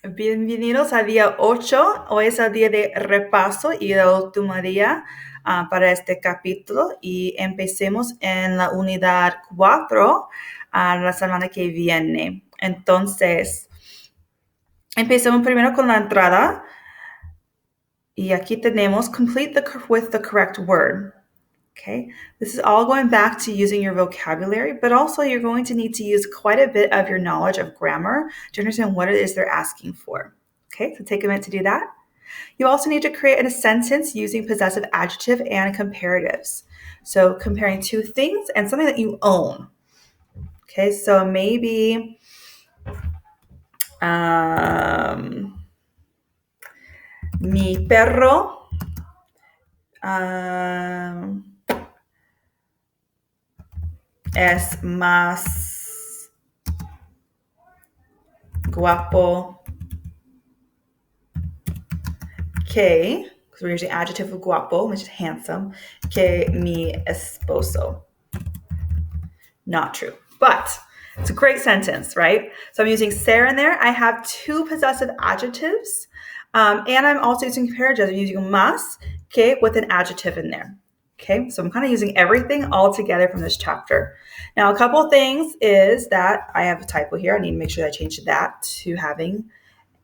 Bienvenidos al día 8. Hoy es el día de repaso y el último día para este capítulo. Y empecemos en la unidad 4 la semana que viene. Entonces, empecemos primero con la entrada. Y aquí tenemos complete with the correct word. Okay, this is all going back to using your vocabulary, but also you're going to need to use quite a bit of your knowledge of grammar to understand what it is they're asking for. Okay, so take a minute to do that. You also need to create a sentence using possessive adjective and comparatives. So comparing two things and something that you own. Okay, so maybe mi perro es más guapo que, because we're using adjective of guapo, which is handsome, que mi esposo. Not true, but it's a great sentence, right? So I'm using ser in there. I have two possessive adjectives, and I'm also using comparatives. I'm using más que with an adjective in there. Okay, so I'm kind of using everything all together from this chapter. Now, a couple of things is that I have a typo here. I need to make sure I change that to having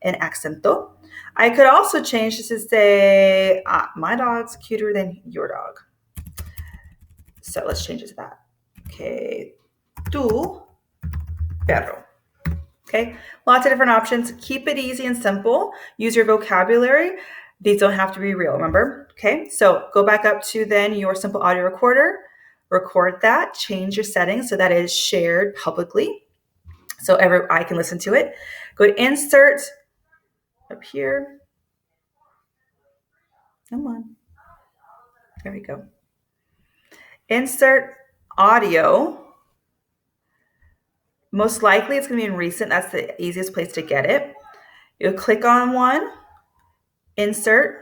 an accento. I could also change this to say, my dog's cuter than your dog. So let's change it to that. Okay, tu perro. Okay, lots of different options. Keep it easy and simple. Use your vocabulary. These don't have to be real, remember? Okay, so go back up to then your simple audio recorder. Record that. Change your settings so that it is shared publicly so I can listen to it. Go to insert up here. Come on. There we go. Insert audio. Most likely it's going to be in recent. That's the easiest place to get it. You'll click on one, insert,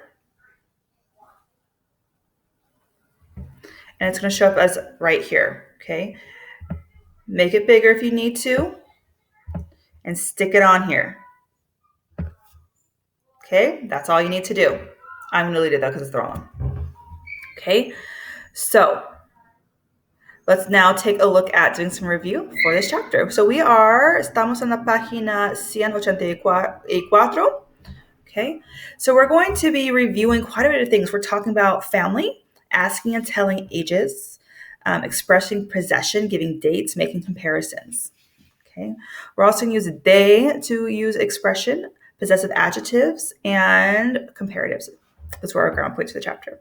and it's going to show up as right here. Okay. Make it bigger if you need to, and stick it on here. Okay. That's all you need to do. I'm going to delete it though because it's the wrong one. Okay. So let's now take a look at doing some review for this chapter. So estamos en la página 184. Okay, so we're going to be reviewing quite a bit of things. We're talking about family, asking and telling ages, expressing possession, giving dates, making comparisons. Okay, we're also going to use they to use expression, possessive adjectives, and comparatives. That's where our ground points for the chapter.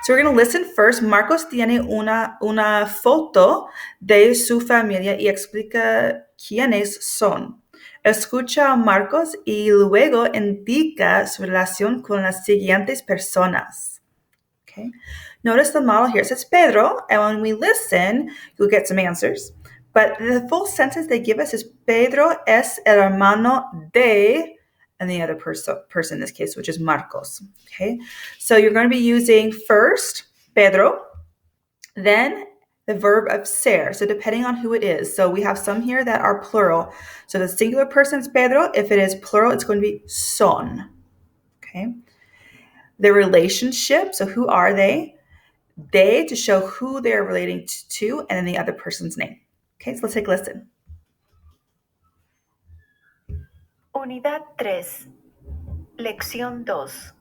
So we're going to listen first. Marcos tiene una foto de su familia y explica quiénes son. Escucha a Marcos y luego indica su relación con las siguientes personas. Okay. Notice the model here. It says Pedro, and when we listen, you'll get some answers. But the full sentence they give us is Pedro es el hermano de, and the other person in this case, which is Marcos. Okay. So you're going to be using first Pedro, then the verb of ser. So depending on who it is. So we have some here that are plural. So the singular person is Pedro. If it is plural, it's going to be son. Okay. The relationship. So who are they? They to show who they're relating to, and then the other person's name. Okay, so let's take a listen. Unidad 3. Lección 2.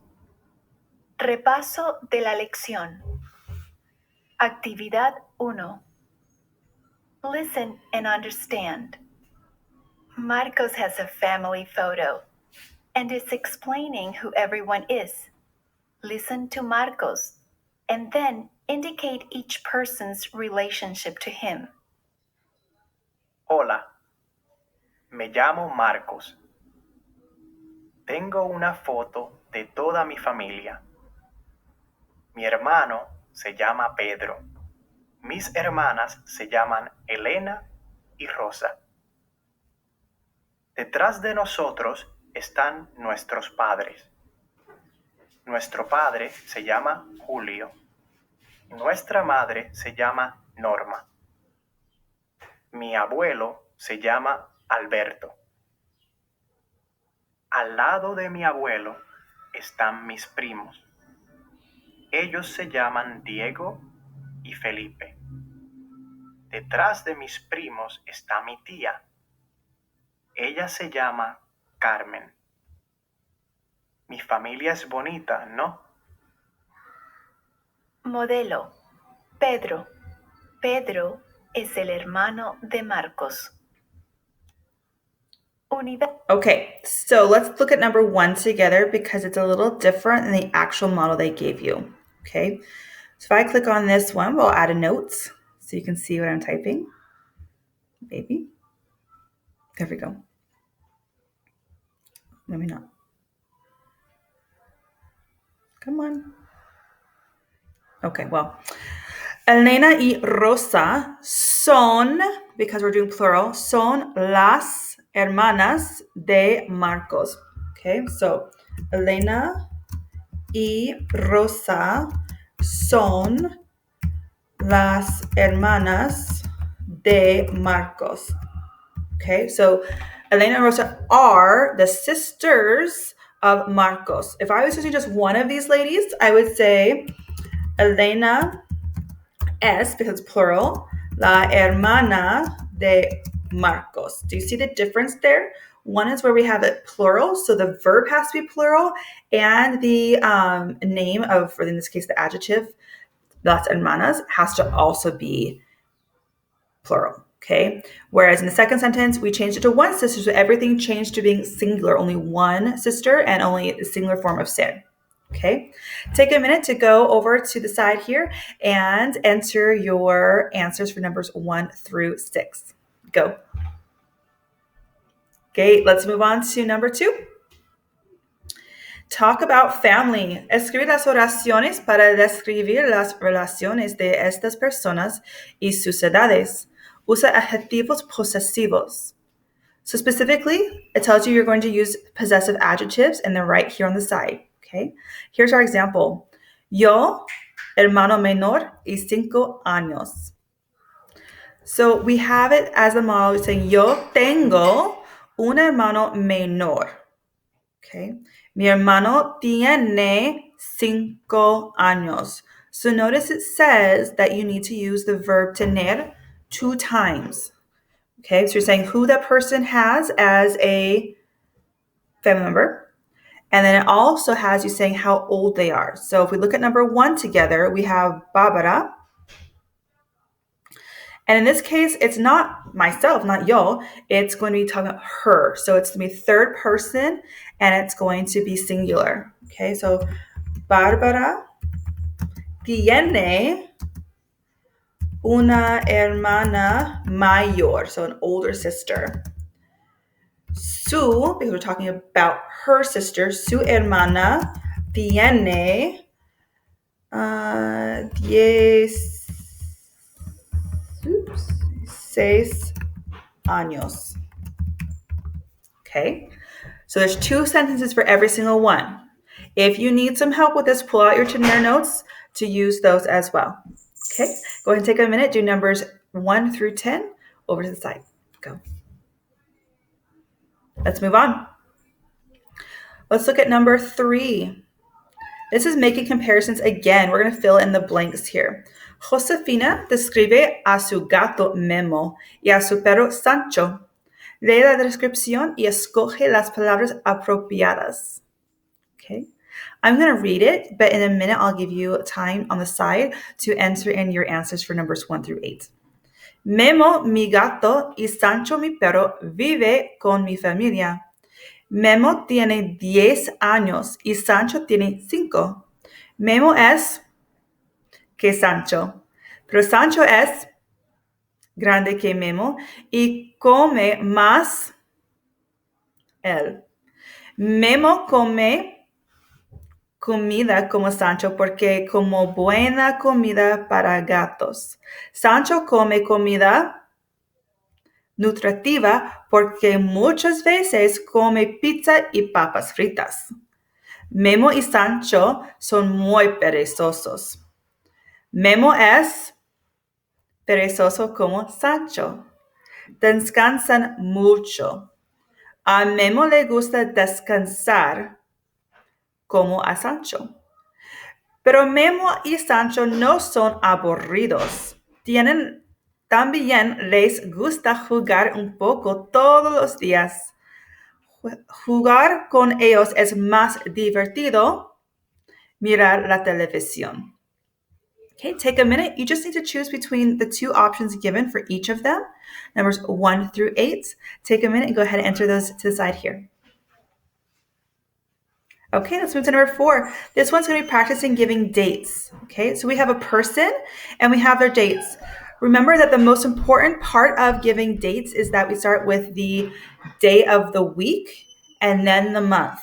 Repaso de la lección. Actividad 1. Listen and understand. Marcos has a family photo and is explaining who everyone is. Listen to Marcos and then indicate each person's relationship to him. Hola, me llamo Marcos. Tengo una foto de toda mi familia. Mi hermano se llama Pedro. Mis hermanas se llaman Elena y Rosa. Detrás de nosotros están nuestros padres. Nuestro padre se llama Julio. Nuestra madre se llama Norma. Mi abuelo se llama Alberto. Al lado de mi abuelo están mis primos. Ellos se llaman Diego y Felipe. Detrás de mis primos está mi tía. Ella se llama Carmen. Mi familia es bonita, ¿no? Modelo. Pedro. Pedro es el hermano de Marcos. Unidad. Okay, so let's look at number 1 together because it's a little different than the actual model they gave you. Okay, so if I click on this one, we'll add a note so you can see what I'm typing. Maybe. There we go. Maybe not. Come on. Okay, well, Elena y Rosa son, because we're doing plural, son las hermanas de Marcos. Okay, so Elena y Rosa son las hermanas de Marcos. Okay, so Elena and Rosa are the sisters of Marcos. If I was using just one of these ladies, I would say Elena es, because it's plural, la hermana de Marcos. Do you see the difference there? One is where we have it plural, so the verb has to be plural, and the name of, or in this case, the adjective, las hermanas, has to also be plural. Okay. Whereas in the second sentence, we changed it to one sister, so everything changed to being singular, only one sister and only the singular form of ser. Okay. Take a minute to go over to the side here and enter your answers for numbers 1 through 6. Go. Okay, let's move on to number 2. Talk about family. Escribe las oraciones para describir las relaciones de estas personas y sus edades. Usa adjetivos posesivos. So specifically, it tells you you're going to use possessive adjectives, and they're right here on the side. Okay. Here's our example. Yo, hermano menor, y 5 años. So we have it as a model saying yo tengo un hermano menor. Okay. Mi hermano tiene 5 años. So notice it says that you need to use the verb tener 2 times. Okay, so you're saying who that person has as a family member. And then it also has you saying how old they are. So if we look at number 1 together, we have Barbara. And in this case, it's not myself, not yo. It's going to be talking about her. So it's going to be third person, and it's going to be singular. Okay, so Barbara tiene una hermana mayor, so an older sister. Su, because we're talking about her sister, su hermana tiene 16 años. Okay, so there's 2 sentences for every single one. If you need some help with this, pull out your tener notes to use those as well. Okay, go ahead and take a minute, do numbers 1 through 10 over to the side. Go. Let's move on. Let's look at number 3. This is making comparisons again. We're going to fill in the blanks here. Josefina describe a su gato Memo y a su perro Sancho. Lee la descripción y escoge las palabras apropiadas. Okay. I'm going to read it, but in a minute I'll give you time on the side to enter in your answers for numbers 1 through 8. Memo, mi gato, y Sancho, mi perro, vive con mi familia. Memo tiene 10 años y Sancho tiene 5. Memo es que Sancho, pero Sancho es grande que Memo y come más él. Memo come comida como Sancho porque como buena comida para gatos. Sancho come comida nutritiva porque muchas veces come pizza y papas fritas. Memo y Sancho son muy perezosos. Memo es perezoso como Sancho. Descansan mucho. A Memo le gusta descansar como a Sancho. Pero Memo y Sancho no son aburridos. También les gusta jugar un poco todos los días. Jugar con ellos es más divertido mirar la televisión. Okay, take a minute. You just need to choose between the two options given for each of them, numbers 1 through 8. Take a minute and go ahead and enter those to the side here. Okay, let's move to number 4. This one's going to be practicing giving dates. Okay, so we have a person and we have their dates. Remember that the most important part of giving dates is that we start with the day of the week and then the month.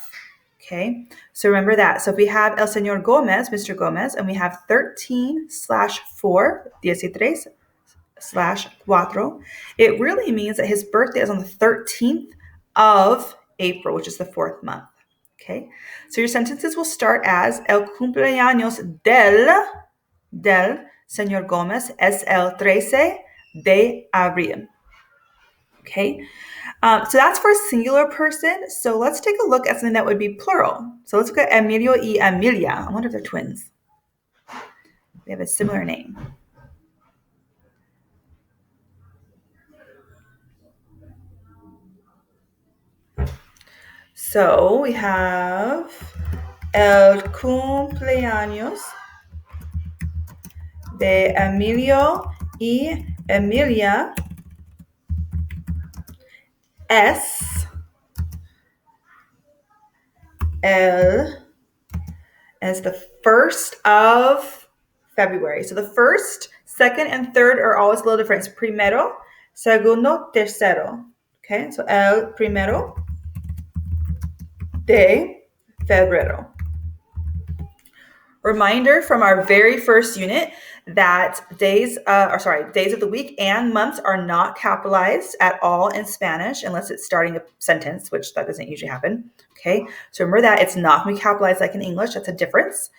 Okay, so remember that. So if we have El Señor Gomez, Mr. Gomez, and we have 13/4, 13/4, it really means that his birthday is on the 13th of April, which is the 4th month. Okay, so your sentences will start as El cumpleaños del Señor Gomez es el 13 de abril. Okay, so that's for a singular person. So let's take a look at something that would be plural. So let's look at Emilio y Emilia. I wonder if they're twins. They have a similar name. So we have el cumpleaños de Emilio y Emilia es the 1st of February. So the 1st, 2nd, and 3rd are always a little different. It's primero, segundo, tercero. Okay, so el primero de febrero. Reminder from our very first unit that days of the week and months are not capitalized at all in Spanish unless it's starting a sentence, which that doesn't usually happen. Okay, so remember that it's not going to be capitalized like in English. That's a difference.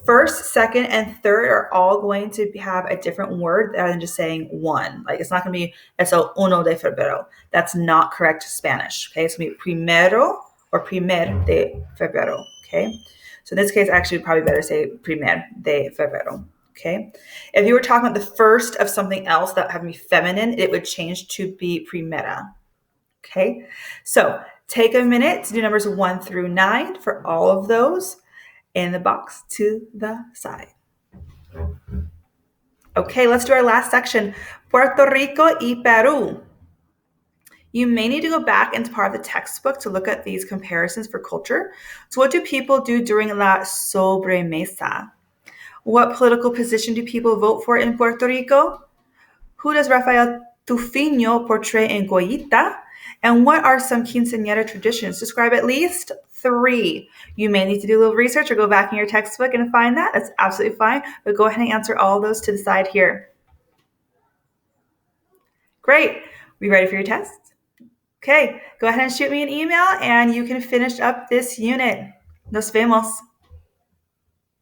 1st, 2nd, and 3rd are all going to have a different word rather than just saying one. Like it's not going to be es el 1 de febrero. That's not correct Spanish. Okay, it's going to be primero or primer de febrero. Okay. So in this case, actually, would probably better say primer de febrero, okay? If you were talking about the 1st of something else that had to be feminine, it would change to be primera, okay? So take a minute to do numbers 1 through 9 for all of those in the box to the side. Okay, let's do our last section, Puerto Rico y Peru. You may need to go back into part of the textbook to look at these comparisons for culture. So what do people do during la sobremesa? What political position do people vote for in Puerto Rico? Who does Rafael Tufino portray in Goyita? And what are some quinceañera traditions? Describe at least 3. You may need to do a little research or go back in your textbook and find that. That's absolutely fine. But go ahead and answer all those to the side here. Great. We ready for your test? Okay, go ahead and shoot me an email and you can finish up this unit. Nos vemos.